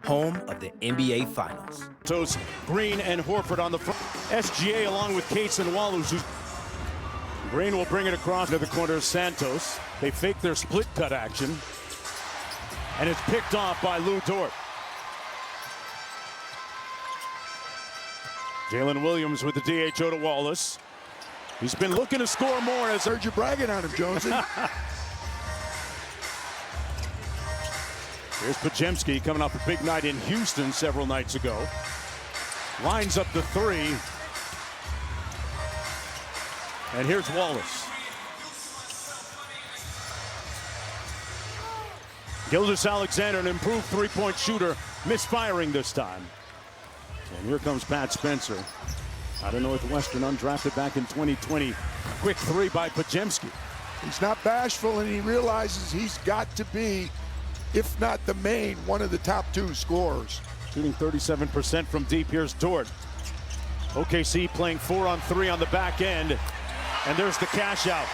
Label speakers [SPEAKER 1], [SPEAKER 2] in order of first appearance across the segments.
[SPEAKER 1] home of the NBA Finals.
[SPEAKER 2] Toes, Green and Horford on the front. SGA along with Cates and Wallace. Green will bring it across to the corner of Santos. They fake their split cut action. And it's picked off by Lou Dort. Jalen Williams with the DHO to Wallace. He's been looking to score more as
[SPEAKER 3] heard you bragging on him, Jonesy.
[SPEAKER 2] Here's Podziemski coming off a big night in Houston several nights ago. Lines up the three. And here's Wallace. Gilgeous-Alexander, an improved three-point shooter, misfiring this time. And here comes Pat Spencer. Out of Northwestern, undrafted back in 2020. Quick three by Podziemski.
[SPEAKER 3] He's not bashful, and he realizes he's got to be, if not the main, one of the top two scorers.
[SPEAKER 2] Shooting 37% from deep. Here's Dort. OKC playing 4-on-3 on the back end. And there's the cash out.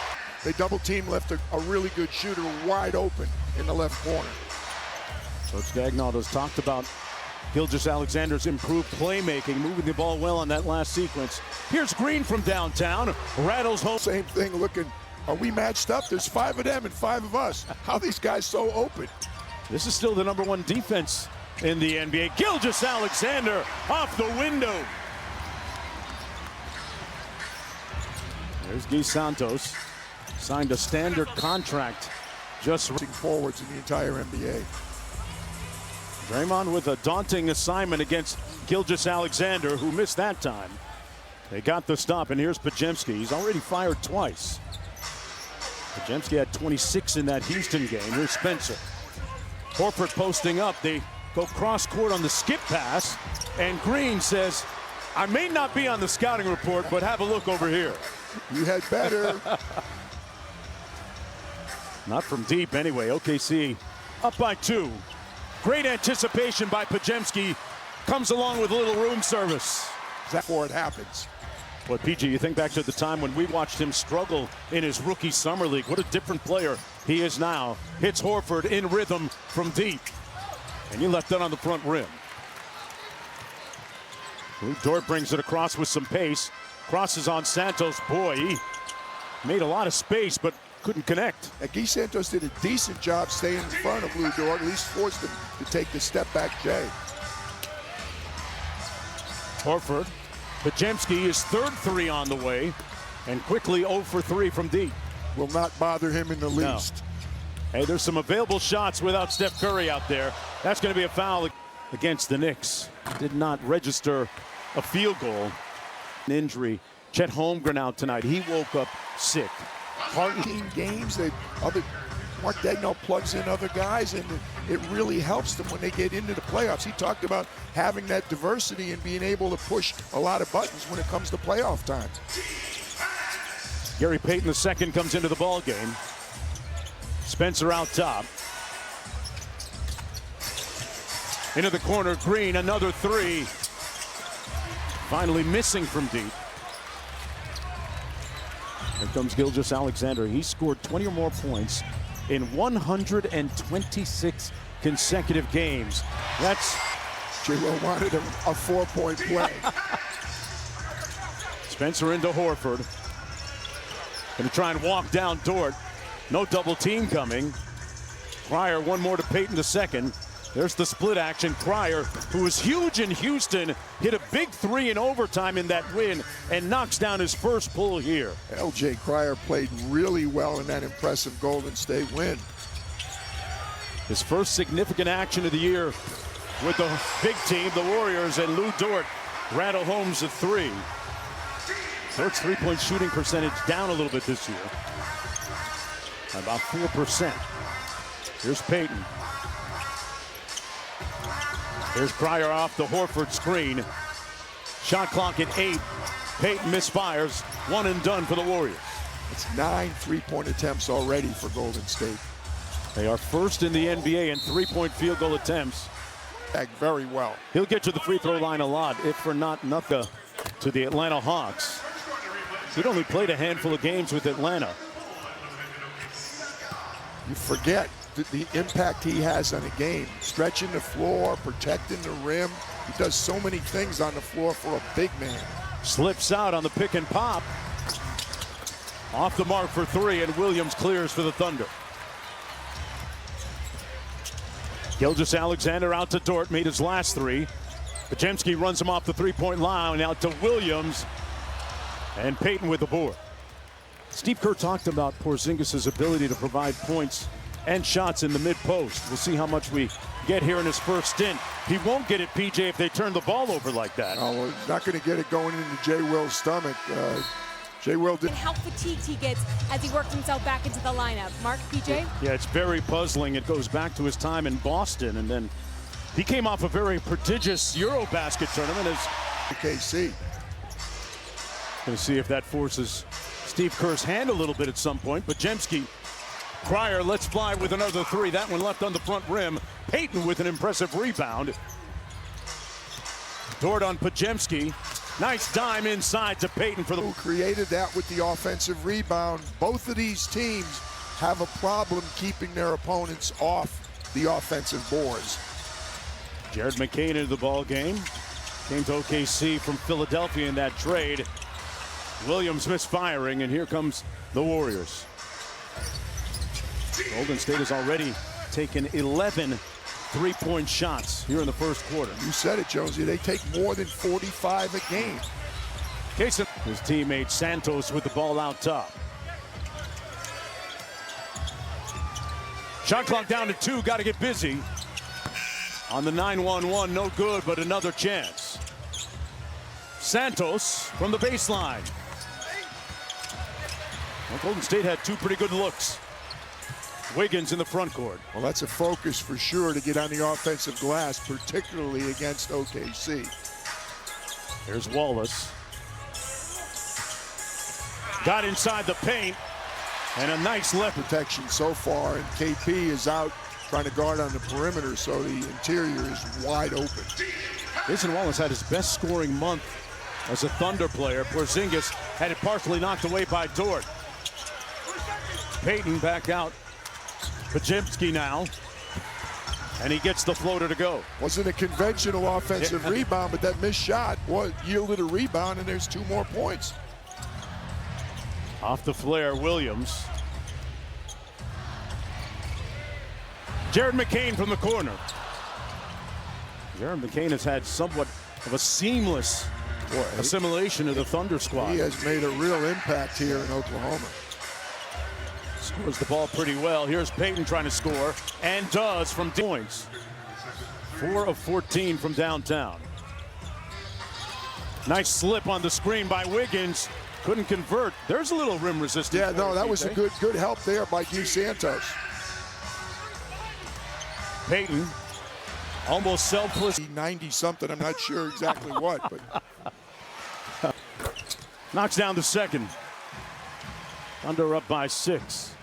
[SPEAKER 3] They double team, left a really good shooter wide open in the left corner.
[SPEAKER 2] Coach Daigneault has talked about Gilgeous-Alexander's improved playmaking, moving the ball well on that last sequence. Here's Green from downtown, rattles home.
[SPEAKER 3] Same thing, looking, are we matched up? There's 5 of them and 5 of us. How are these guys so open?
[SPEAKER 2] This is still the #1 defense in the NBA. Gilgeous-Alexander off the window. There's Guy Santos, signed a standard contract just
[SPEAKER 3] forwards in the entire NBA.
[SPEAKER 2] Draymond with a daunting assignment against Gilgeous-Alexander, who missed that time. They got the stop, and here's Podziemski. He's already fired twice. Podziemski had 26 in that Houston game. Here's Spencer. Horford posting up. They go cross court on the skip pass, and Green says, I may not be on the scouting report, but have a look over here.
[SPEAKER 3] You had better.
[SPEAKER 2] Not from deep anyway. OKC up by 2. Great anticipation by Podziemski. Comes along with a little room service.
[SPEAKER 3] Before it happens.
[SPEAKER 2] But PG, you think back to the time when we watched him struggle in his rookie summer league. What a different player he is now. Hits Horford in rhythm from deep. And you left that on the front rim. Lou Dort brings it across with some pace. Crosses on Santos. Boy, he made a lot of space, but couldn't connect.
[SPEAKER 3] Guy Santos did a decent job staying in front of Lou Dort, at least forced him to take the step back J.
[SPEAKER 2] Horford. Podziemski is third three on the way, and quickly 0 for 3 from deep.
[SPEAKER 3] Will not bother him in the least.
[SPEAKER 2] No. Hey, there's some available shots without Steph Curry out there. That's going to be a foul against the Knicks. Did not register a field goal. An injury. Chet Holmgren out tonight. He woke up sick.
[SPEAKER 3] Team games, Mark Daigneault plugs in other guys, and it really helps them when they get into the playoffs. He talked about having that diversity and being able to push a lot of buttons when it comes to playoff time.
[SPEAKER 2] Gary Payton II comes into the ball game. Spencer out top. Into the corner, Green, another three. Finally missing from deep. Here comes Gilgeous-Alexander. He scored 20 or more points in 126 consecutive games. That's...
[SPEAKER 3] J-Lo wanted a 4-point play.
[SPEAKER 2] Spencer into Horford. Going to try and walk down Dort. No double team coming. Cryer, one more to Payton II. There's the split action. Cryer, who was huge in Houston, hit a big 3 in overtime in that win and knocks down his first pull here.
[SPEAKER 3] LJ Cryer played really well in that impressive Golden State win.
[SPEAKER 2] His first significant action of the year with the big team, the Warriors, and Lou Dort rattle home a 3. Dort's three-point shooting percentage down a little bit this year. About 4%. Here's Payton. Here's Cryer off the Horford screen. Shot clock at 8. Payton misfires. One and done for the Warriors.
[SPEAKER 3] It's 9 3-point attempts already for Golden State.
[SPEAKER 2] They are first in the NBA in three-point field goal attempts.
[SPEAKER 3] Very well.
[SPEAKER 2] He'll get to the free throw line a lot, if for not nothing, to the Atlanta Hawks. He'd only played a handful of games with Atlanta.
[SPEAKER 3] You forget the impact he has on a game. Stretching the floor, protecting the rim. He does so many things on the floor for a big man.
[SPEAKER 2] Slips out on the pick and pop. Off the mark for three, and Williams clears for the Thunder. Gilgeous-Alexander out to Dort, made his last three. Podziemski runs him off the three-point line, out to Williams. And Payton with the board. Steve Kerr talked about Porzingis' ability to provide points and shots in the mid-post. We'll see how much we get here in his first stint. He won't get it, PJ, if they turn the ball over like that.
[SPEAKER 3] Oh, well, he's not going to get it going into Jay Will's stomach. Jay Will did.
[SPEAKER 4] And how fatigued he gets as he works himself back into the lineup. Mark, PJ?
[SPEAKER 2] Yeah, it's very puzzling. It goes back to his time in Boston, and then he came off a very prodigious Eurobasket tournament as
[SPEAKER 3] KC.
[SPEAKER 2] Going to see if that forces Steve Kerr's hand a little bit at some point. Podziemski, Cryer, let's fly with another three. That one left on the front rim. Payton with an impressive rebound. Dort on Podziemski. Nice dime inside to Payton for the...
[SPEAKER 3] Who created that with the offensive rebound. Both of these teams have a problem keeping their opponents off the offensive boards.
[SPEAKER 2] Jared McCain into the ball game. Came to OKC from Philadelphia in that trade. Williams misfiring, and here comes the Warriors. Golden State has already taken 11 three-point shots here in the first quarter.
[SPEAKER 3] You said it, Jonesy. They take more than 45 a game.
[SPEAKER 2] His teammate Santos with the ball out top. Shot clock down to 2. Got to get busy. On the 9-1-1, no good, but another chance. Santos from the baseline. Well, Golden State had two pretty good looks. Wiggins in the front court.
[SPEAKER 3] Well, that's a focus for sure to get on the offensive glass, particularly against OKC.
[SPEAKER 2] Here's Wallace. Got inside the paint, and a nice left.
[SPEAKER 3] Protection so far, and KP is out trying to guard on the perimeter, so the interior is wide open.
[SPEAKER 2] Jason Wallace had his best scoring month as a Thunder player. Porzingis had it partially knocked away by Dort. Payton back out. Podziemski now, and he gets the floater to go.
[SPEAKER 3] Wasn't a conventional offensive rebound, but that missed shot yielded a rebound, and there's 2 more points.
[SPEAKER 2] Off the flare, Williams. Jared McCain from the corner. Jared McCain has had somewhat of a seamless assimilation of the Thunder squad.
[SPEAKER 3] He has made a real impact here in Oklahoma.
[SPEAKER 2] Scores the ball pretty well. Here's Payton trying to score, and does from points. 4 of 14 from downtown. Nice slip on the screen by Wiggins. Couldn't convert. There's a little rim resistance.
[SPEAKER 3] Yeah, no, that was a good help there by Dos Santos.
[SPEAKER 2] Payton, almost selfless.
[SPEAKER 3] 90-something, I'm not sure exactly what, but
[SPEAKER 2] Knocks down the second. Thunder up by 6.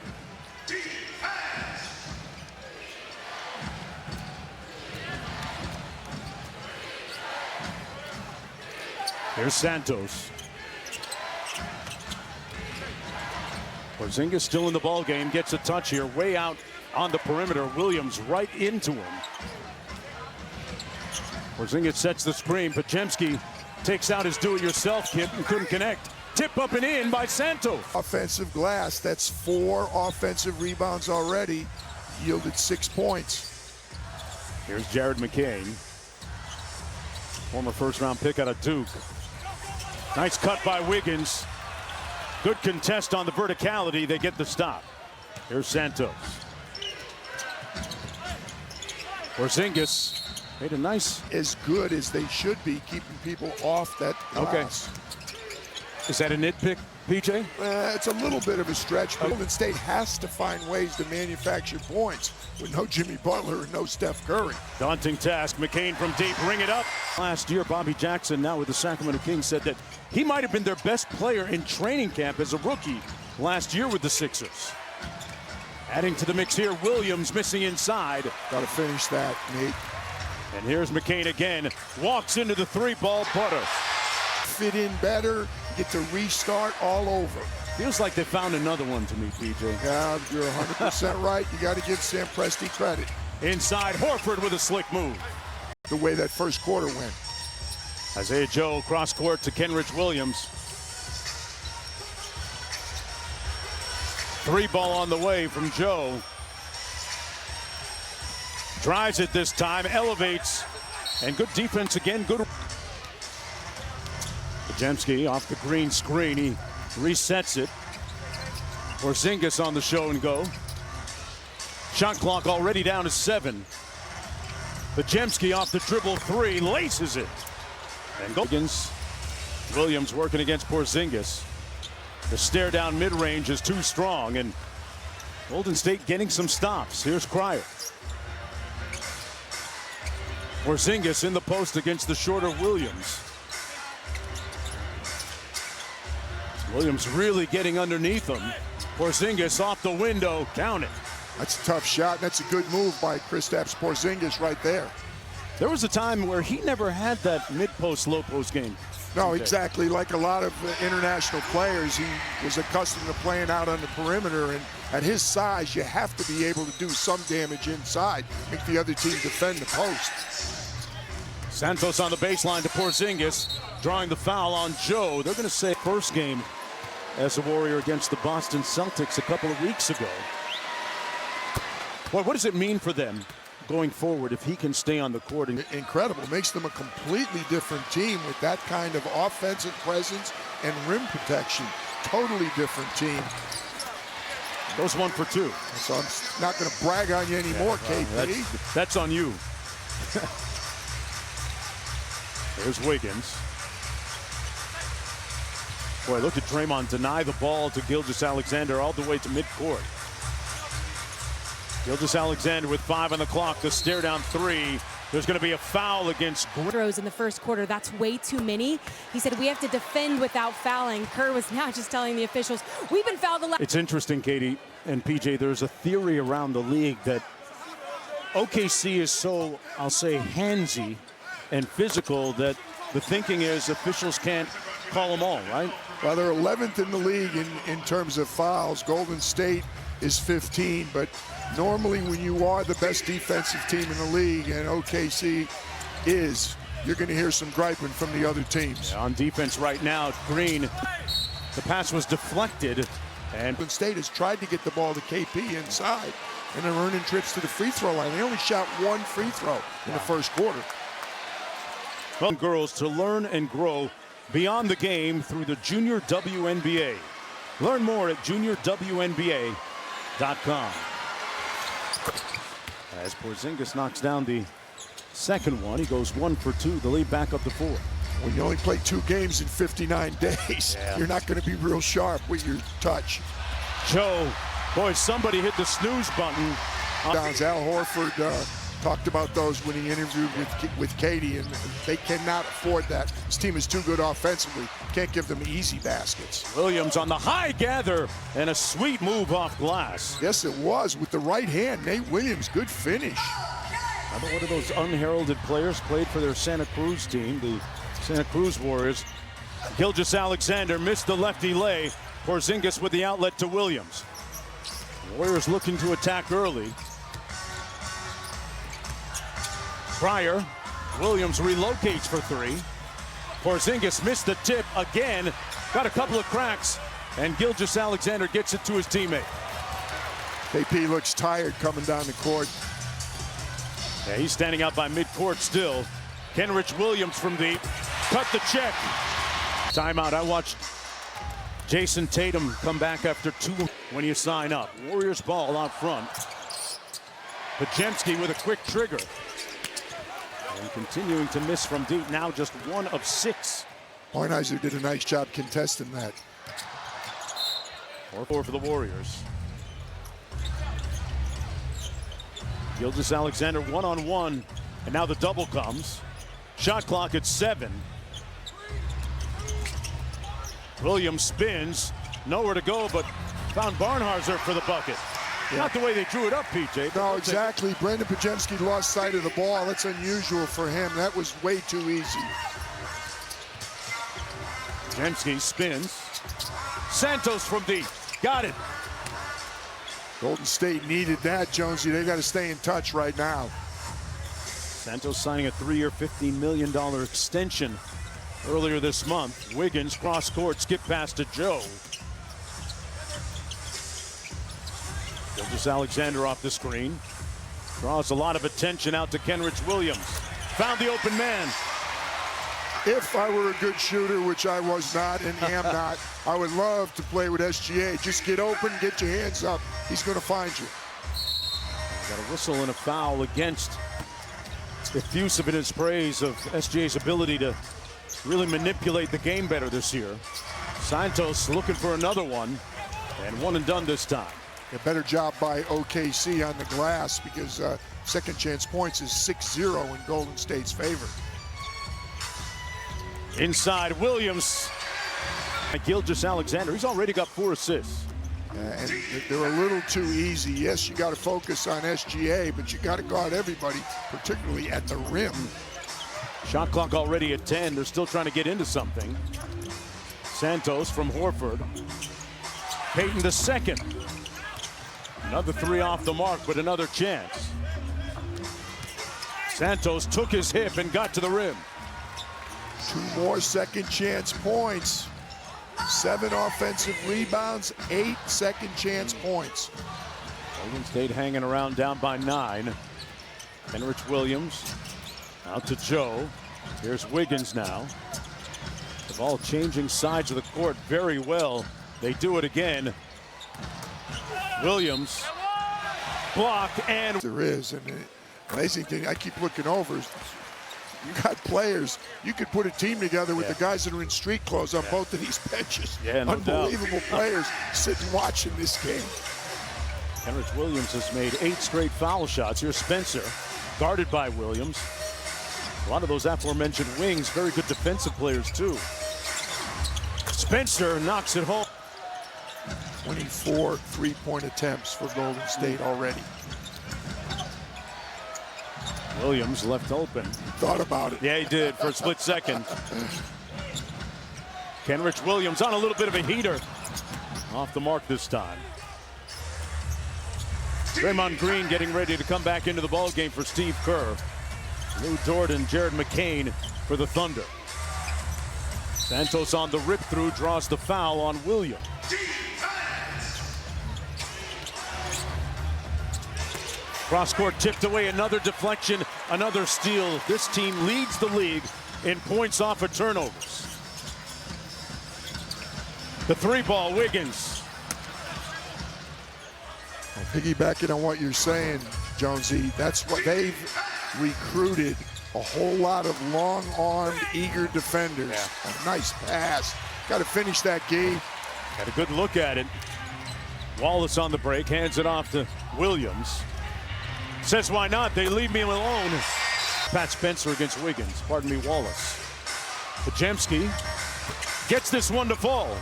[SPEAKER 2] Here's Santos. Porzingis still in the ball game, gets a touch here, way out on the perimeter. Williams right into him. Porzingis sets the screen. Podziemski takes out his do-it-yourself kit and couldn't connect. Tip up and in by Santos.
[SPEAKER 3] Offensive glass, that's 4 offensive rebounds already, yielded 6 points.
[SPEAKER 2] Here's Jared McCain, former first-round pick out of Duke. Nice cut by Wiggins. Good contest on the verticality. They get the stop. Here's Santos. Porzingis made a nice.
[SPEAKER 3] As good as they should be keeping people off that glass.
[SPEAKER 2] Okay. Is that a nitpick, PJ?
[SPEAKER 3] It's a little bit of a stretch, but Golden State has to find ways to manufacture points with no Jimmy Butler and no Steph Curry.
[SPEAKER 2] Daunting task. McCain from deep, ring it up. Last year, Bobby Jackson, now with the Sacramento Kings, said that he might have been their best player in training camp as a rookie last year with the Sixers. Adding to the mix here, Williams missing inside.
[SPEAKER 3] Got to finish that, Nate.
[SPEAKER 2] And here's McCain again. Walks into the 3-ball butter.
[SPEAKER 3] Fit in better, get to restart all over.
[SPEAKER 2] Feels like they found another one to me, PJ.
[SPEAKER 3] Yeah, you're 100% right. You got to give Sam Presti credit.
[SPEAKER 2] Inside, Horford with a slick move.
[SPEAKER 3] The way that first quarter went.
[SPEAKER 2] Isaiah Joe cross court to Kenrich Williams. 3 ball on the way from Joe. Drives it this time, elevates, and good defense again. Good. Podziemski off the green screen. He resets it. Porzingis on the show and go. Shot clock already down to 7. Podziemski off the dribble 3, laces it. And goes. Williams working against Porzingis. The stare down mid-range is too strong, and Golden State getting some stops. Here's Cryer. Porzingis in the post against the shorter Williams. Williams really getting underneath him. Porzingis off the window, count it.
[SPEAKER 3] That's a tough shot, and that's a good move by Kristaps Porzingis right there.
[SPEAKER 2] There was a time where he never had that mid-post, low-post game.
[SPEAKER 3] No, exactly. Like a lot of international players, he was accustomed to playing out on the perimeter, and at his size, you have to be able to do some damage inside, make the other team defend the post.
[SPEAKER 2] Santos on the baseline to Porzingis, drawing the foul on Joe. They're going to say first game as a Warrior against the Boston Celtics a couple of weeks ago. Boy, what does it mean for them going forward if he can stay on the court?
[SPEAKER 3] Incredible. Makes them a completely different team with that kind of offensive presence and rim protection. Totally different team.
[SPEAKER 2] Goes 1 for 2.
[SPEAKER 3] So I'm not going to brag on you anymore, KP.
[SPEAKER 2] That's on you. There's Wiggins. Boy, look at Draymond deny the ball to Gilgeous-Alexander all the way to midcourt. Gilgeous-Alexander with 5 on the clock. The stare down 3. There's going to be a foul against
[SPEAKER 4] throws in the first quarter. That's way too many. He said we have to defend without fouling. Kerr was now just telling the officials, we've been fouled a lot.
[SPEAKER 2] It's interesting, Katie and PJ, there's a theory around the league that OKC is so, I'll say, handsy and physical that the thinking is officials can't call them all, right?
[SPEAKER 3] Well, they're 11th in the league in terms of fouls. Golden State is 15, but normally when you are the best defensive team in the league, and OKC is, you're going to hear some griping from the other teams.
[SPEAKER 2] Yeah, on defense right now, Green, the pass was deflected, and
[SPEAKER 3] Golden State has tried to get the ball to KP inside, and they're earning trips to the free throw line. They only shot 1 free throw in the first quarter.
[SPEAKER 2] Well, girls to learn and grow beyond the game through the Junior WNBA. Learn more at juniorwnba.com. As Porzingis knocks down the second one, he goes 1 for 2. The lead back up to 4.
[SPEAKER 3] When you only play 2 games in 59 days, you're not going to be real sharp with your touch.
[SPEAKER 2] Joe, boy, somebody hit the snooze button.
[SPEAKER 3] Downs, Al Horford talked about those when he interviewed with Katie, and they cannot afford that. This team is too good offensively. Can't give them easy baskets.
[SPEAKER 2] Williams on the high gather and a sweet move off glass.
[SPEAKER 3] Yes, it was with the right hand. Nate Williams, good finish.
[SPEAKER 2] Another one of those unheralded players played for their Santa Cruz team, the Santa Cruz Warriors. Gilgeous-Alexander missed the lefty lay. Porzingis with the outlet to Williams. The Warriors looking to attack early. Cryer, Williams relocates for 3. Porzingis missed the tip again, got a couple of cracks, and Gilgeous-Alexander gets it to his teammate.
[SPEAKER 3] KP looks tired coming down the court.
[SPEAKER 2] Yeah, he's standing out by midcourt still. Kenrich Williams from deep, cut the check. Timeout. I watched Jason Tatum come back after 2 when you sign up. Warriors ball out front. Podziemski with a quick trigger. And continuing to miss from deep, now just 1 of 6.
[SPEAKER 3] Pointizer did a nice job contesting that.
[SPEAKER 2] 4-4 for the Warriors. Gilgeous-Alexander 1-on-1, and now the double comes. Shot clock at 7. Williams spins, nowhere to go, but found Barnharzer for the bucket. Yeah. Not the way they drew it up, PJ.
[SPEAKER 3] No, exactly. Brandon Podziemski lost sight of the ball. That's unusual for him. That was way too easy.
[SPEAKER 2] Podziemski spins, Santos from deep. Got it.
[SPEAKER 3] Golden State needed that, Jonesy. They got to stay in touch right now.
[SPEAKER 2] Santos signing a 3-year, $15 million extension earlier this month. Wiggins cross court, skip pass to Joe. Gilgeous-Alexander off the screen. Draws a lot of attention out to Kenrich Williams. Found the open man.
[SPEAKER 3] If I were a good shooter, which I was not and am not, I would love to play with SGA. Just get open, get your hands up. He's going to find you.
[SPEAKER 2] Got a whistle and a foul against effusive in his praise of SGA's ability to really manipulate the game better this year. Santos looking for another one, and one and done this time.
[SPEAKER 3] A better job by OKC on the glass because second chance points is 6-0 in Golden State's favor.
[SPEAKER 2] Inside Williams. Gilgeous-Alexander, he's already got 4 assists.
[SPEAKER 3] And they're a little too easy. Yes, you got to focus on SGA, but you got to guard everybody, particularly at the rim.
[SPEAKER 2] Shot clock already at 10. They're still trying to get into something. Santos from Horford. Payton the second. Another 3 off the mark, but another chance. Santos took his hip and got to the rim.
[SPEAKER 3] 2 more second chance points. 7 offensive rebounds, 8 second chance points.
[SPEAKER 2] Golden State hanging around down by 9. Kenrich Williams out to Joe. Here's Wiggins now. The ball changing sides of the court very well. They do it again. Williams blocked and
[SPEAKER 3] there is, and the amazing thing I keep looking over is you got players. You could put a team together with the guys that are in street clothes on both of these benches.
[SPEAKER 2] Yeah, no
[SPEAKER 3] unbelievable players sitting watching this game.
[SPEAKER 2] Kenrich Williams has made 8 straight foul shots. Here's Spencer, guarded by Williams. A lot of those aforementioned wings, very good defensive players too. Spencer knocks it home.
[SPEAKER 3] 24 3-point attempts for Golden State already.
[SPEAKER 2] Williams left open.
[SPEAKER 3] Thought about it.
[SPEAKER 2] Yeah, he did for a split second. Kenrich Williams on a little bit of a heater. Off the mark this time. Draymond Green getting ready to come back into the ballgame for Steve Kerr. Lou Dort and Jared McCain for the Thunder. Santos on the rip through, draws the foul on Williams. Cross court tipped away, another deflection, another steal. This team leads the league in points off of turnovers. The 3-ball, Wiggins.
[SPEAKER 3] Well, piggybacking on what you're saying, Jonesy, that's what they've recruited, a whole lot of long-armed, eager defenders. Yeah. A nice pass. Got to finish that game.
[SPEAKER 2] Got a good look at it. Wallace on the break, hands it off to Williams. Says, why not? They leave me alone. Pat Spencer against Wiggins. Pardon me, Wallace. Podziemski gets this one to fall.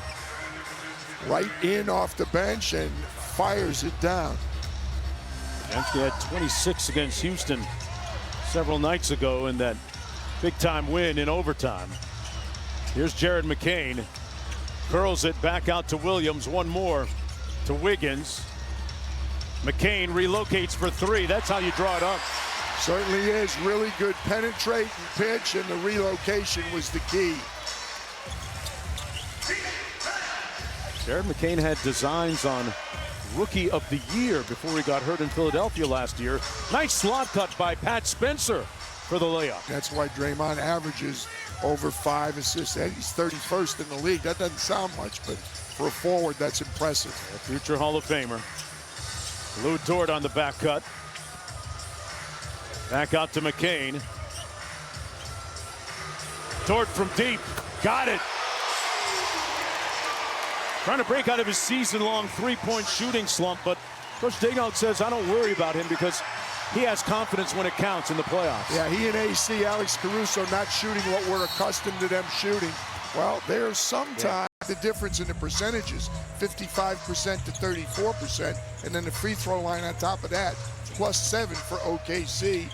[SPEAKER 3] Right in off the bench and fires it down.
[SPEAKER 2] Podziemski had 26 against Houston several nights ago in that big-time win in overtime. Here's Jared McCain. Curls it back out to Williams. One more to Wiggins. McCain relocates for 3. That's how you draw it up.
[SPEAKER 3] Certainly is. Really good penetrating pitch, and the relocation was the key.
[SPEAKER 2] Jared McCain had designs on Rookie of the Year before he got hurt in Philadelphia last year. Nice slot cut by Pat Spencer for the layup.
[SPEAKER 3] That's why Draymond averages over 5 assists. He's 31st in the league. That doesn't sound much, but for a forward, that's impressive.
[SPEAKER 2] A future Hall of Famer. Lou Dort on the back cut. Back out to McCain. Dort from deep. Got it. Trying to break out of his season-long 3-point shooting slump, but Coach Daigneault says, I don't worry about him because he has confidence when it counts in the playoffs.
[SPEAKER 3] Yeah, he and AC, Alex Caruso, not shooting what we're accustomed to them shooting. Well, there's sometimes the difference in the percentages, 55% to 34%, and then the free throw line on top of that, +7 for OKC.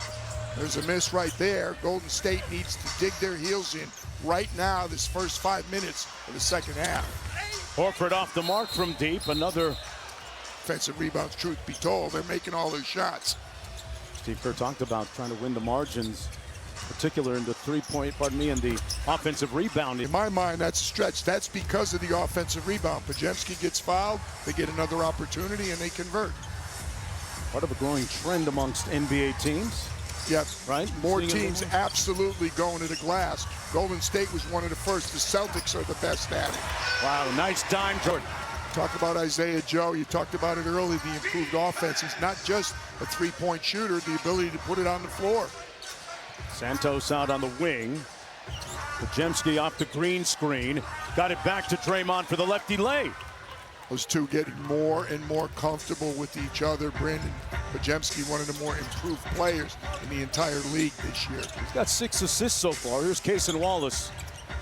[SPEAKER 3] There's a miss right there. Golden State needs to dig their heels in right now, this first 5 minutes of the second half.
[SPEAKER 2] Horford off the mark from deep. Another
[SPEAKER 3] Offensive rebounds, truth be told. They're making all their shots.
[SPEAKER 2] Steve Kerr talked about trying to win the margins, particular in the in the offensive rebounding.
[SPEAKER 3] In my mind, that's a stretch. That's because of the offensive rebound. Podziemski gets fouled, they get another opportunity, and they convert.
[SPEAKER 2] Part of a growing trend amongst NBA teams.
[SPEAKER 3] Yep.
[SPEAKER 2] Right?
[SPEAKER 3] More
[SPEAKER 2] Seeing
[SPEAKER 3] teams absolutely going to the glass. Golden State was one of the first. The Celtics are the best at it.
[SPEAKER 2] Wow, nice dime, Jordan.
[SPEAKER 3] Talk about Isaiah Joe. You talked about it early, the improved offense. He's not just a three-point shooter, the ability to put it on the floor.
[SPEAKER 2] Santos out on the wing. Podziemski off the green screen. Got it back to Draymond for the lefty lay.
[SPEAKER 3] Those two getting more and more comfortable with each other. Brandon Podziemski, one of the more improved players in the entire league this year.
[SPEAKER 2] He's got 6 assists so far. Here's Cason Wallace.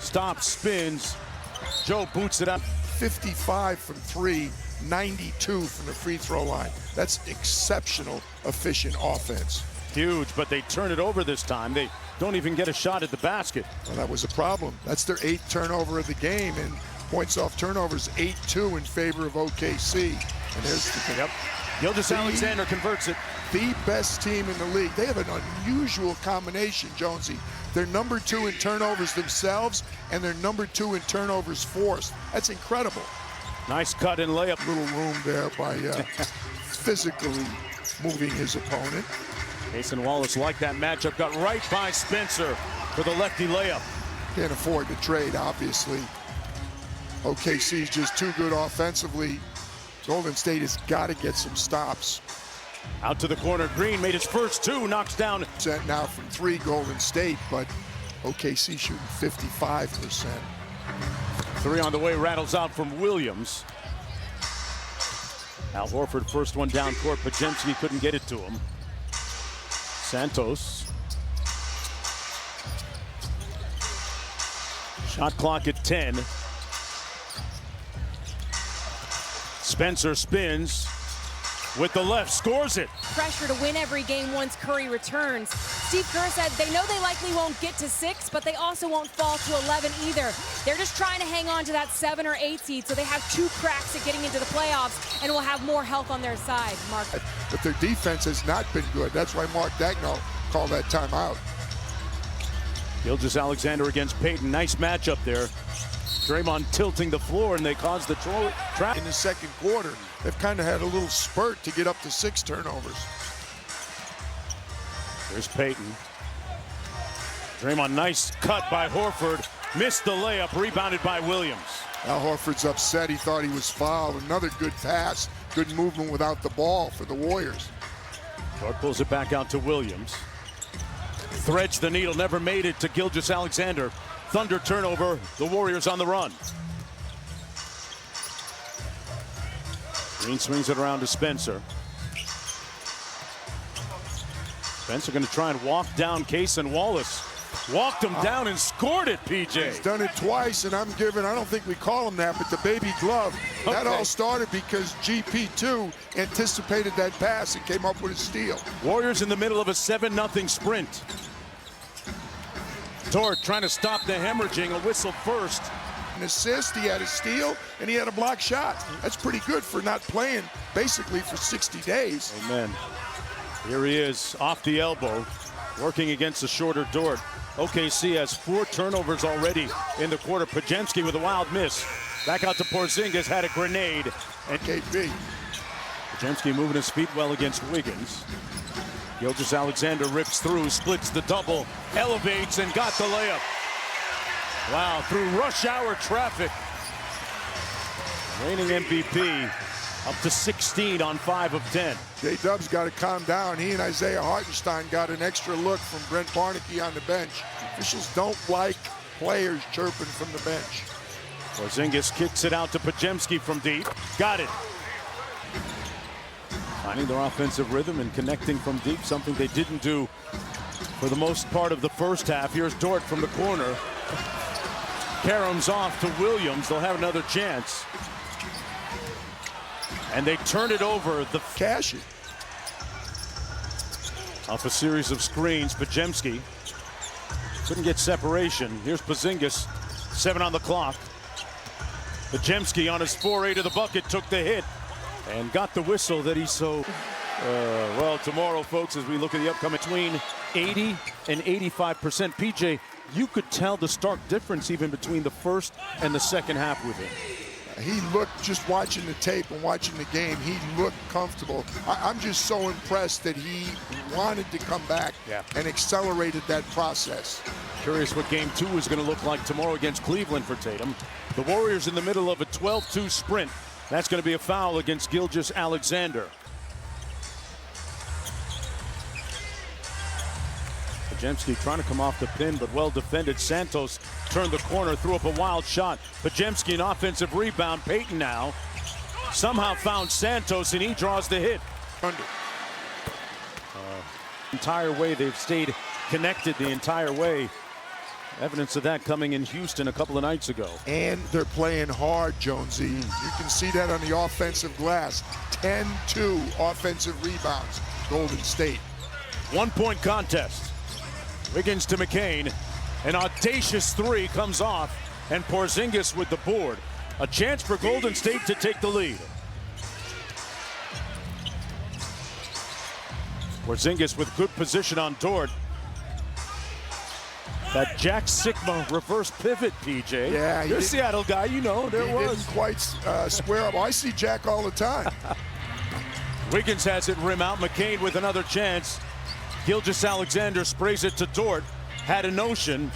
[SPEAKER 2] Stops, spins. Joe boots it up.
[SPEAKER 3] 55 from 3, 92 from the free throw line. That's exceptional, efficient offense.
[SPEAKER 2] Huge, but they turn it over this time. They don't even get a shot at the basket.
[SPEAKER 3] Well, that was a problem. That's their 8th turnover of the game, and points off turnovers 8-2 in favor of OKC. And there's the
[SPEAKER 2] Gilgeous-Alexander converts it.
[SPEAKER 3] The best team in the league. They have an unusual combination, Jonesy. They're number 2 in turnovers themselves, and they're number 2 in turnovers forced. That's incredible.
[SPEAKER 2] Nice cut and layup.
[SPEAKER 3] Little room there by physically moving his opponent.
[SPEAKER 2] Cason Wallace liked that matchup. Got right by Spencer for the lefty layup.
[SPEAKER 3] Can't afford to trade, obviously. OKC's just too good offensively. Golden State has got to get some stops.
[SPEAKER 2] Out to the corner, Green made his first 2, knocks down.
[SPEAKER 3] Set now from 3, Golden State, but OKC shooting 55%.
[SPEAKER 2] 3 on the way, rattles out from Williams. Al Horford, first one down court. Podziemski couldn't get it to him. Santos. Shot clock at 10. Spencer spins with the left, scores it.
[SPEAKER 4] Pressure to win every game once Curry returns. Steve Kerr said they know they likely won't get to 6, but they also won't fall to 11 either. They're just trying to hang on to that 7 or 8 seed, so they have 2 cracks at getting into the playoffs and will have more health on their side. Mark.
[SPEAKER 3] But their defense has not been good. That's why Mark Daigneault called that timeout.
[SPEAKER 2] Gilgeous-Alexander against Payton. Nice matchup there. Draymond tilting the floor, and they caused the trap.
[SPEAKER 3] In the second quarter, they've kind of had a little spurt to get up to 6 turnovers.
[SPEAKER 2] There's Payton. Draymond, nice cut by Horford. Missed the layup, rebounded by Williams.
[SPEAKER 3] Al Horford's upset. He thought he was fouled. Another good pass. Good movement without the ball for the Warriors.
[SPEAKER 2] Clark pulls it back out to Williams. Threads the needle, never made it to Gilgeous-Alexander. Thunder turnover, the Warriors on the run. Green swings it around to Spencer. Spencer going to try and walk down Cason Wallace. Walked him down and scored it, PJ.
[SPEAKER 3] He's done it twice, and I don't think we call him that, but the baby glove. Okay. That all started because GP2 anticipated that pass and came up with a steal.
[SPEAKER 2] Warriors in the middle of a 7-0 sprint. Dort trying to stop the hemorrhaging, a whistle first.
[SPEAKER 3] An assist, he had a steal, and he had a block shot. That's pretty good for not playing basically for 60 days.
[SPEAKER 2] Amen. Here he is, off the elbow, working against the shorter Dort. OKC has 4 turnovers already in the quarter. Podziemski with a wild miss. Back out to Porzingis, had a grenade.
[SPEAKER 3] And KP.
[SPEAKER 2] Podziemski moving his feet well against Wiggins. Gilgeous-Alexander rips through, splits the double, elevates, and got the layup. Wow, through rush hour traffic. Reigning MVP up to 16 on 5 of 10.
[SPEAKER 3] J-Dub's got to calm down. He and Isaiah Hartenstein got an extra look from Brent Barnaky on the bench. Officials don't like players chirping from the bench.
[SPEAKER 2] Porzingis kicks it out to Podziemski from deep. Got it. Finding their offensive rhythm and connecting from deep, something they didn't do for the most part of the first half. Here's Dort from the corner. Karam's off to Williams. They'll have another chance. And they turn it over. The
[SPEAKER 3] Cash it.
[SPEAKER 2] Off a series of screens, Podziemski couldn't get separation. Here's Porzingis, 7 on the clock. Podziemski on his foray to the bucket took the hit and got the whistle that he so well tomorrow, folks, as we look at the upcoming between 80 and 85%. PJ, you could tell the stark difference even between the first and the second half with him.
[SPEAKER 3] He looked, just watching the tape and watching the game, he looked comfortable. I'm just so impressed that he wanted to come back and accelerated that process.
[SPEAKER 2] Curious what game 2 is going to look like tomorrow against Cleveland for Tatum. The Warriors in the middle of a 12-2 sprint. That's going to be a foul against Gilgeous-Alexander. Podziemski trying to come off the pin, but well defended. Santos turned the corner, threw up a wild shot. Podziemski an offensive rebound. Payton now somehow found Santos, and he draws the hit. Entire way they've stayed connected the entire way. Evidence of that coming in Houston a couple of nights ago.
[SPEAKER 3] And they're playing hard, Jonesy. You can see that on the offensive glass. 10-2 offensive rebounds, Golden State.
[SPEAKER 2] 1-point contest. Wiggins to McCain. An audacious three comes off, and Porzingis with the board. A chance for Golden State to take the lead. Porzingis with good position on Dort. That Jack Sikma reverse pivot, PJ.
[SPEAKER 3] Yeah,
[SPEAKER 2] you're a Seattle guy, you know. There
[SPEAKER 3] he
[SPEAKER 2] was.
[SPEAKER 3] Didn't quite square up. I see Jack all the time.
[SPEAKER 2] Wiggins has it rim out. McCain with another chance. Gilgeous-Alexander sprays it to Dort. Had a notion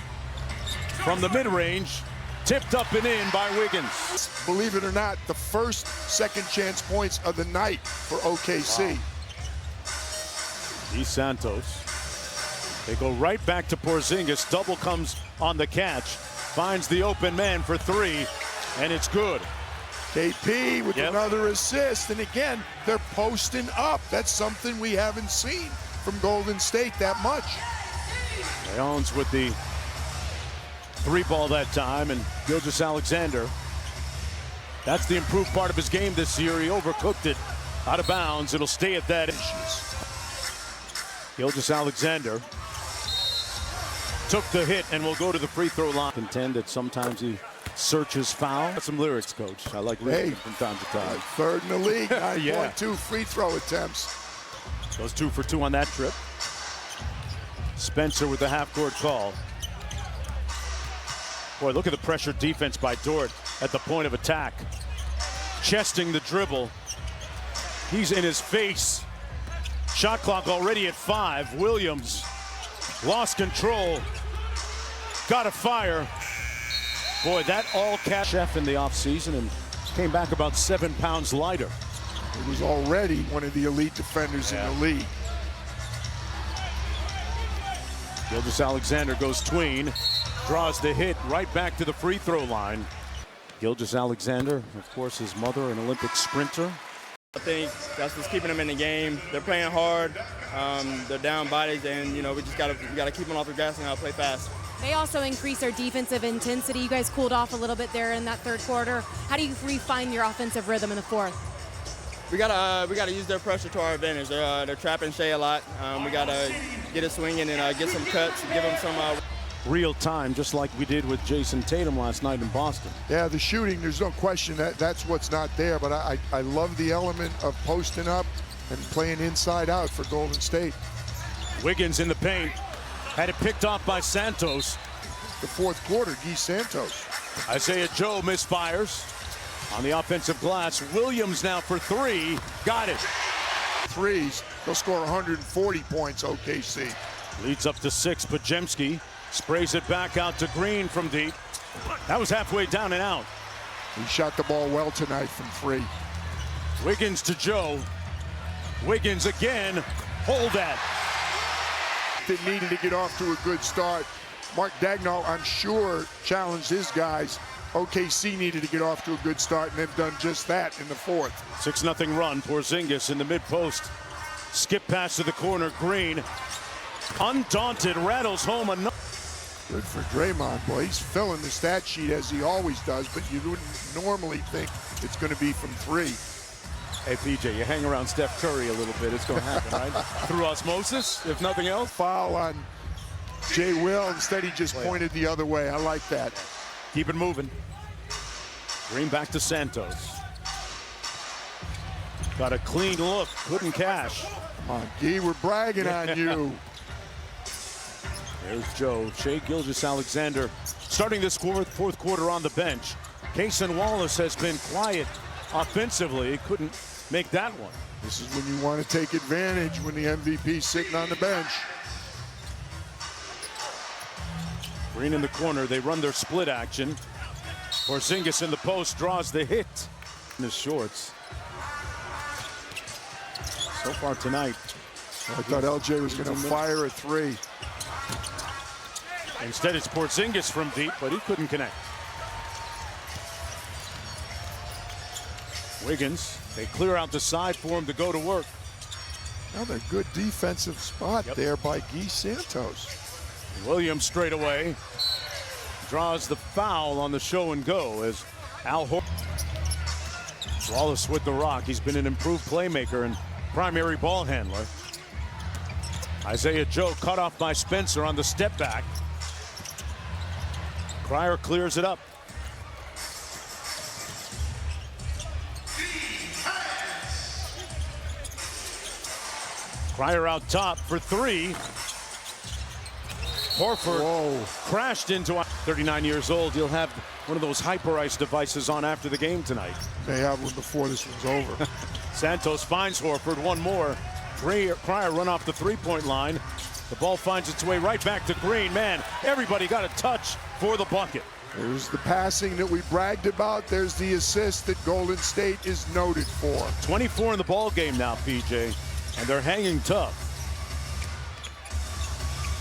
[SPEAKER 2] from the mid-range. Tipped up and in by Wiggins.
[SPEAKER 3] Believe it or not, the first second chance points of the night for OKC.
[SPEAKER 2] Wow. Santos. They go right back to Porzingis. Double comes on the catch. Finds the open man for three, and it's good.
[SPEAKER 3] KP with another assist, and again, they're posting up. That's something we haven't seen from Golden State that much.
[SPEAKER 2] Jones with the three ball that time, and Gilgeous-Alexander. That's the improved part of his game this year. He overcooked it out of bounds. It'll stay at that. Gilgeous-Alexander took the hit and will go to the free throw line. Contend that sometimes he searches foul. Got some lyrics, coach. I like lyrics from time to time.
[SPEAKER 3] Third in the league, 9.2 free throw attempts.
[SPEAKER 2] Goes 2 for 2 on that trip. Spencer with the half-court call. Boy, look at the pressure defense by Dort at the point of attack. Chesting the dribble. He's in his face. Shot clock already at 5. Williams lost control. Got a fire. Boy, that all catch chef in the offseason and came back about 7 pounds lighter.
[SPEAKER 3] He was already one of the elite defenders in the league.
[SPEAKER 2] Gilgeous-Alexander goes tween, draws the hit right back to the free throw line. Gilgeous-Alexander, of course, his mother, an Olympic sprinter.
[SPEAKER 5] I think that's what's keeping them in the game. They're playing hard. They're down bodies, and we gotta keep them off the gas and play fast.
[SPEAKER 4] They also increase their defensive intensity. You guys cooled off a little bit there in that third quarter. How do you refine your offensive rhythm in the fourth?
[SPEAKER 5] We gotta use their pressure to our advantage. They're trapping Shea a lot. We gotta get it swinging and get some cuts, give them some
[SPEAKER 2] real time, just like we did with Jason Tatum last night in Boston.
[SPEAKER 3] Yeah, the shooting, there's no question that's what's not there, but I love the element of posting up and playing inside out for Golden State.
[SPEAKER 2] Wiggins in the paint, had it picked off by Santos.
[SPEAKER 3] The fourth quarter, Guy Santos.
[SPEAKER 2] Isaiah Joe misfires on the offensive glass. Williams now for three, got it.
[SPEAKER 3] Threes, they'll score 140 points, OKC.
[SPEAKER 2] Leads up to 6, Podziemski sprays it back out to Green from deep. That was halfway down and out.
[SPEAKER 3] He shot the ball well tonight from 3.
[SPEAKER 2] Wiggins to Joe. Wiggins again. Hold that.
[SPEAKER 3] They needed to get off to a good start. Mark Daigneault, I'm sure, challenged his guys. OKC needed to get off to a good start, and they've done just that in the fourth.
[SPEAKER 2] 6-0 run. Porzingis in the mid-post. Skip pass to the corner. Green, undaunted, rattles home another.
[SPEAKER 3] Good for Draymond. Boy, he's filling the stat sheet as he always does, but you wouldn't normally think it's going to be from 3.
[SPEAKER 2] Hey, PJ, you hang around Steph Curry a little bit, it's going to happen, right? Through osmosis, if nothing else.
[SPEAKER 3] Foul on Jay Will. Instead, he just pointed the other way. I like that.
[SPEAKER 2] Keep it moving. Green back to Santos. Got a clean look, couldn't cash.
[SPEAKER 3] Come on, Guy, we're bragging on you.
[SPEAKER 2] There's Joe. Shai Gilgeous-Alexander starting this fourth quarter on the bench. Cason Wallace has been quiet offensively. He couldn't make that one.
[SPEAKER 3] This is when you want to take advantage when the MVP's sitting on the bench.
[SPEAKER 2] Green in the corner. They run their split action. Porzingis in the post draws the hit in his shorts. So far tonight.
[SPEAKER 3] I thought LJ was going to fire a three.
[SPEAKER 2] Instead, it's Porzingis from deep, but he couldn't connect. Wiggins, they clear out the side for him to go to work.
[SPEAKER 3] Another good defensive spot there by Guy Santos.
[SPEAKER 2] Williams straight away draws the foul on the show and go as Al Horford. Wallace with the rock. He's been an improved playmaker and primary ball handler. Isaiah Joe cut off by Spencer on the step back. Cryer clears it up. Cryer out top for three. Horford crashed into 39 years old. He'll have one of those hyper ice devices on after the game tonight.
[SPEAKER 3] They have one before this one's over.
[SPEAKER 2] Santos finds Horford. One more. Cryer run off the three-point line. The ball finds its way right back to Green. Man, everybody got a touch for the bucket.
[SPEAKER 3] There's the passing that we bragged about. There's the assist that Golden State is noted for.
[SPEAKER 2] 24 in the ball game now, PJ, and they're hanging tough.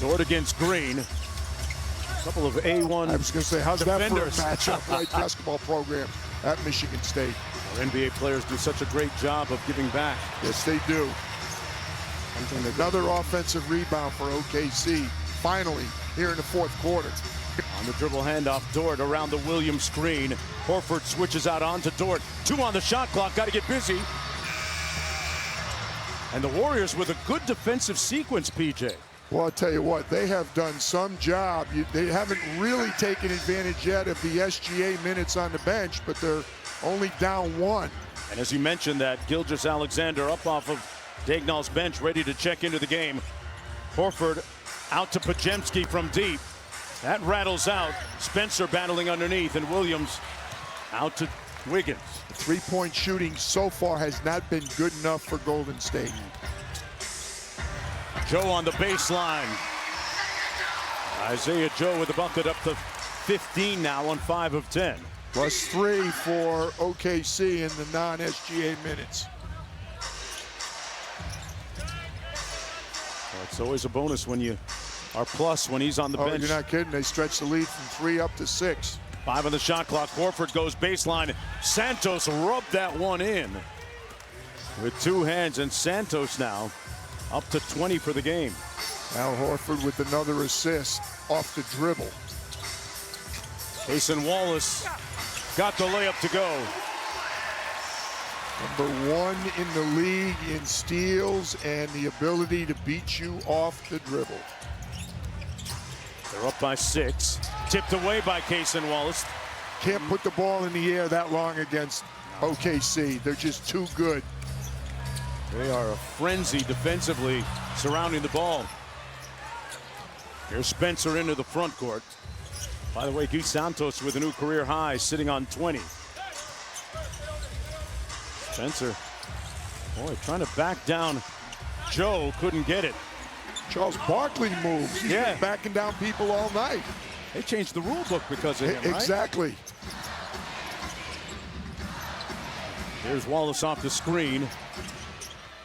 [SPEAKER 2] Dort against Green. A couple of A1
[SPEAKER 3] I was going to say, how's
[SPEAKER 2] defenders.
[SPEAKER 3] that for a matchup, right? Basketball program at Michigan State.
[SPEAKER 2] Our NBA players do such a great job of giving back.
[SPEAKER 3] Yes, they do. And another offensive rebound for OKC, finally, here in the fourth quarter.
[SPEAKER 2] On the dribble handoff, Dort around the Williams screen. Horford switches out onto Dort. 2 on the shot clock, got to get busy. And the Warriors with a good defensive sequence, PJ.
[SPEAKER 3] Well, I'll tell you what, they have done some job. They haven't really taken advantage yet of the SGA minutes on the bench, but they're only down 1.
[SPEAKER 2] And as you mentioned, that Gilgeous-Alexander up off of Daigneault's bench, ready to check into the game. Horford out to Podziemski from deep. That rattles out. Spencer battling underneath, and Williams out to Wiggins.
[SPEAKER 3] The three-point shooting so far has not been good enough for Golden State.
[SPEAKER 2] Joe on the baseline. Isaiah Joe with the bucket up to 15 now on 5 of 10.
[SPEAKER 3] +3 for OKC in the non-SGA minutes.
[SPEAKER 2] Well, it's always a bonus when you are plus when he's on the bench.
[SPEAKER 3] You're not kidding. They stretch the lead from 3 up to 6.
[SPEAKER 2] 5 on the shot clock. Horford goes baseline. Santos rubbed that one in with 2 hands, and Santos now up to 20 for the game.
[SPEAKER 3] Al Horford with another assist off the dribble.
[SPEAKER 2] Cason Wallace got the layup to go.
[SPEAKER 3] Number 1 in the league in steals and the ability to beat you off the dribble.
[SPEAKER 2] They're up by 6. Tipped away by Cason Wallace.
[SPEAKER 3] Can't put the ball in the air that long against OKC. They're just too good.
[SPEAKER 2] They are a frenzy defensively surrounding the ball. Here's Spencer into the front court. By the way, Guy Santos with a new career high, sitting on 20. Spencer, boy, trying to back down Joe, couldn't get it.
[SPEAKER 3] Charles Barkley moves. He's been backing down people all night.
[SPEAKER 2] They changed the rule book because of him, right?
[SPEAKER 3] Exactly.
[SPEAKER 2] Here's Wallace off the screen.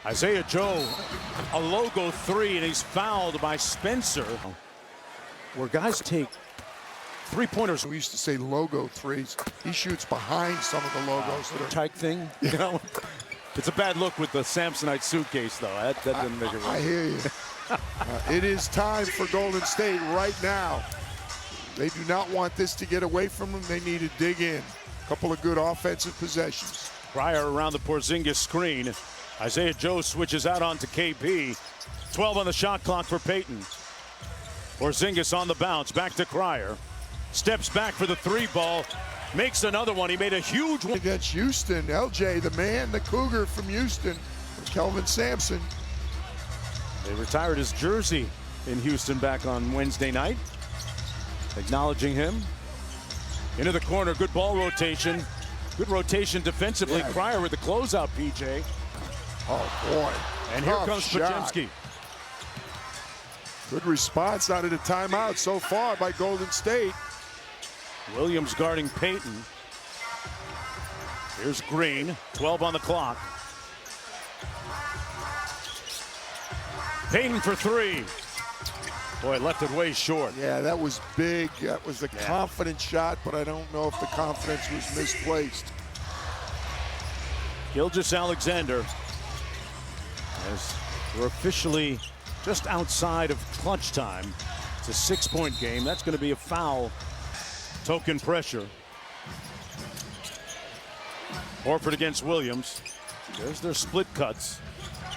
[SPEAKER 2] Isaiah Joe, a logo 3, and he's fouled by Spencer. Where guys take three-pointers.
[SPEAKER 3] We used to say logo 3s. He shoots behind some of the logos that are
[SPEAKER 2] type thing. You know, it's a bad look with the Samsonite suitcase, though. That didn't make it right.
[SPEAKER 3] I hear you. It is time for Golden State right now. They do not want this to get away from them. They need to dig in. A couple of good offensive possessions.
[SPEAKER 2] Cryer around the Porzingis screen. Isaiah Joe switches out onto KP. 12 on the shot clock for Payton. Porzingis on the bounce, back to Cryer. Steps back for the 3 ball. makes another one. He made a huge one
[SPEAKER 3] against Houston. LJ, the man, the Cougar from Houston, Kelvin Sampson.
[SPEAKER 2] They retired his jersey in Houston back on Wednesday night. Acknowledging him. Into the corner, good ball rotation. Good rotation defensively.
[SPEAKER 3] Yeah.
[SPEAKER 2] Cryer with the closeout, PJ.
[SPEAKER 3] Oh, boy.
[SPEAKER 2] And here
[SPEAKER 3] Tough
[SPEAKER 2] comes
[SPEAKER 3] shot.
[SPEAKER 2] Podziemski.
[SPEAKER 3] Good response out of the timeout so far by Golden State.
[SPEAKER 2] Williams guarding Payton. Here's Green, 12 on the clock. Payton for three. Boy, left it way short.
[SPEAKER 3] Yeah, that was big. That was a confident shot, but I don't know if the confidence was misplaced.
[SPEAKER 2] Gilgeous-Alexander, as we're officially just outside of clutch time. It's a 6-point game. That's going to be a foul. Token pressure. Horford against Williams. There's their split cuts.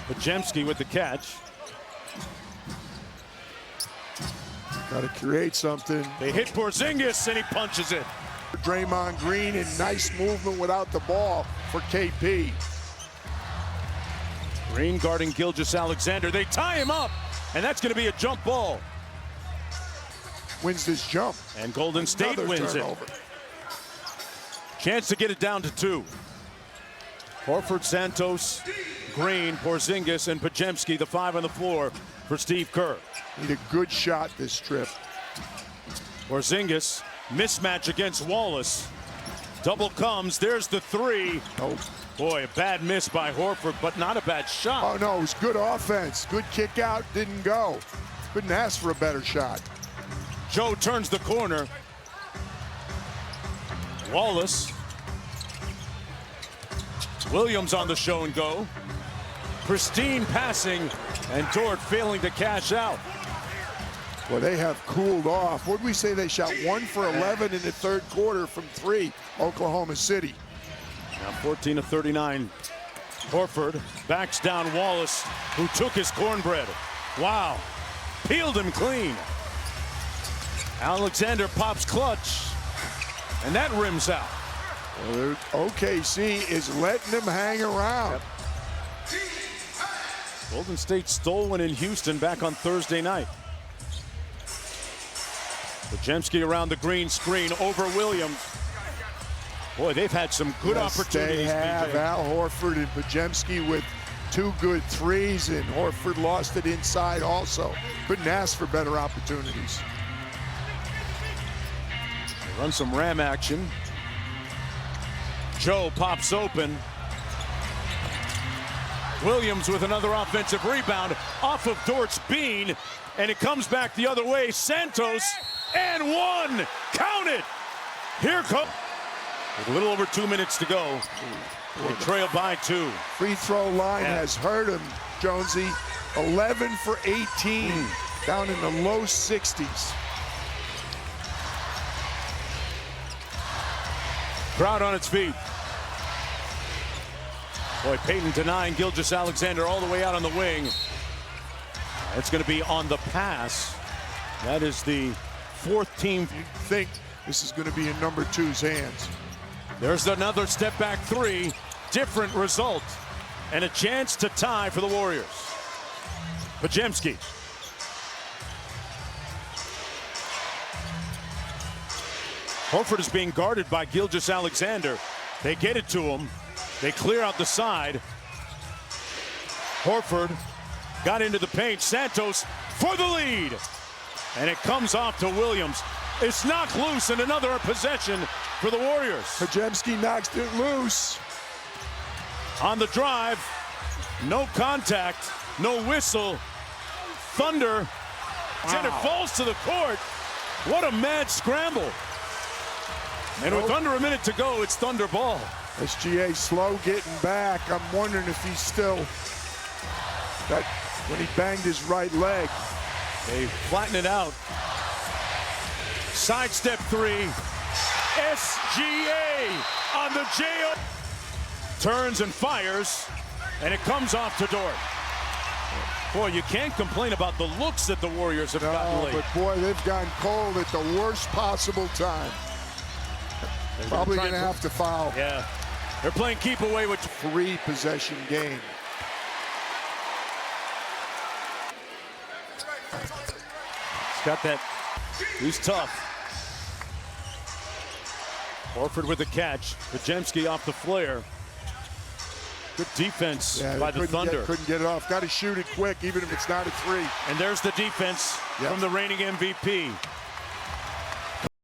[SPEAKER 2] Podziemski with the catch.
[SPEAKER 3] Got to create something.
[SPEAKER 2] They hit Porzingis and he punches it.
[SPEAKER 3] Draymond Green and nice movement without the ball for KP.
[SPEAKER 2] Green guarding Gilgeous-Alexander. They tie him up, and that's going to be a jump ball.
[SPEAKER 3] Wins this jump.
[SPEAKER 2] And Golden State
[SPEAKER 3] Another
[SPEAKER 2] wins
[SPEAKER 3] turnover.
[SPEAKER 2] it. Chance to get it down to 2. Horford, Santos, Green, Porzingis, and Podziemski, the 5 on the floor for Steve Kerr.
[SPEAKER 3] Need a good shot this trip.
[SPEAKER 2] Porzingis, mismatch against Wallace. Double comes, there's the 3.
[SPEAKER 3] Oh.
[SPEAKER 2] Boy, a bad miss by Horford, but not a bad shot.
[SPEAKER 3] Oh, no, it was good offense. Good kick out, didn't go. Couldn't ask for a better shot.
[SPEAKER 2] Joe turns the corner. Wallace. Williams on the show and go. Pristine passing, and Dort failing to cash out.
[SPEAKER 3] Well, they have cooled off. What did we say? They shot 1 for 11 in the third quarter from 3, Oklahoma City.
[SPEAKER 2] Now 14 of 39. Horford backs down Wallace, who took his cornbread. Wow. Peeled him clean. Alexander pops clutch, and that rims out.
[SPEAKER 3] Well, OKC is letting them hang around.
[SPEAKER 2] Golden State stole one in Houston back on Thursday night. Podziemski around the green screen over Williams. Boy, they've had some good opportunities.
[SPEAKER 3] They have.
[SPEAKER 2] BJ.
[SPEAKER 3] Al Horford and Podziemski with 2 good threes, and Horford lost it inside also. Couldn't ask for better opportunities.
[SPEAKER 2] They run some ram action. Joe pops open. Williams with another offensive rebound off of Dort's bean, and it comes back the other way. Santos, and 1. Count it. Here comes. With a little over 2 minutes to go. They trail by 2.
[SPEAKER 3] Free throw line has hurt him, Jonesy. 11 for 18, down in the low 60s.
[SPEAKER 2] Crowd on its feet. Boy, Payton denying Gilgeous-Alexander all the way out on the wing. It's going to be on the pass. That is the 4th team.
[SPEAKER 3] You think this is going to be in number 2's hands.
[SPEAKER 2] There's another step back 3. Different result. And a chance to tie for the Warriors. Podziemski. Horford is being guarded by Gilgeous-Alexander. They get it to him. They clear out the side. Horford got into the paint. Santos for the lead. And it comes off to Williams. It's knocked loose, and another possession for the Warriors.
[SPEAKER 3] Podziemski knocks it loose.
[SPEAKER 2] On the drive, no contact, no whistle. Thunder. And it falls to the court. What a mad scramble. And with under a minute to go, it's Thunder ball.
[SPEAKER 3] SGA slow getting back. I'm wondering if he's still, that when he banged his right leg.
[SPEAKER 2] They flatten it out. Sidestep 3. SGA on the JO. Turns and fires, and it comes off to Dort. Boy, you can't complain about the looks that the Warriors have gotten late.
[SPEAKER 3] But boy, they've gone cold at the worst possible time. Probably going to have to foul.
[SPEAKER 2] Yeah. They're playing keep away with
[SPEAKER 3] 3 possession game.
[SPEAKER 2] He's got that. He's tough. Horford with the catch. Podziemski off the flare. Good defense by the Thunder.
[SPEAKER 3] Couldn't get it off. Got to shoot it quick, even if it's not a 3.
[SPEAKER 2] And there's the defense from the reigning MVP.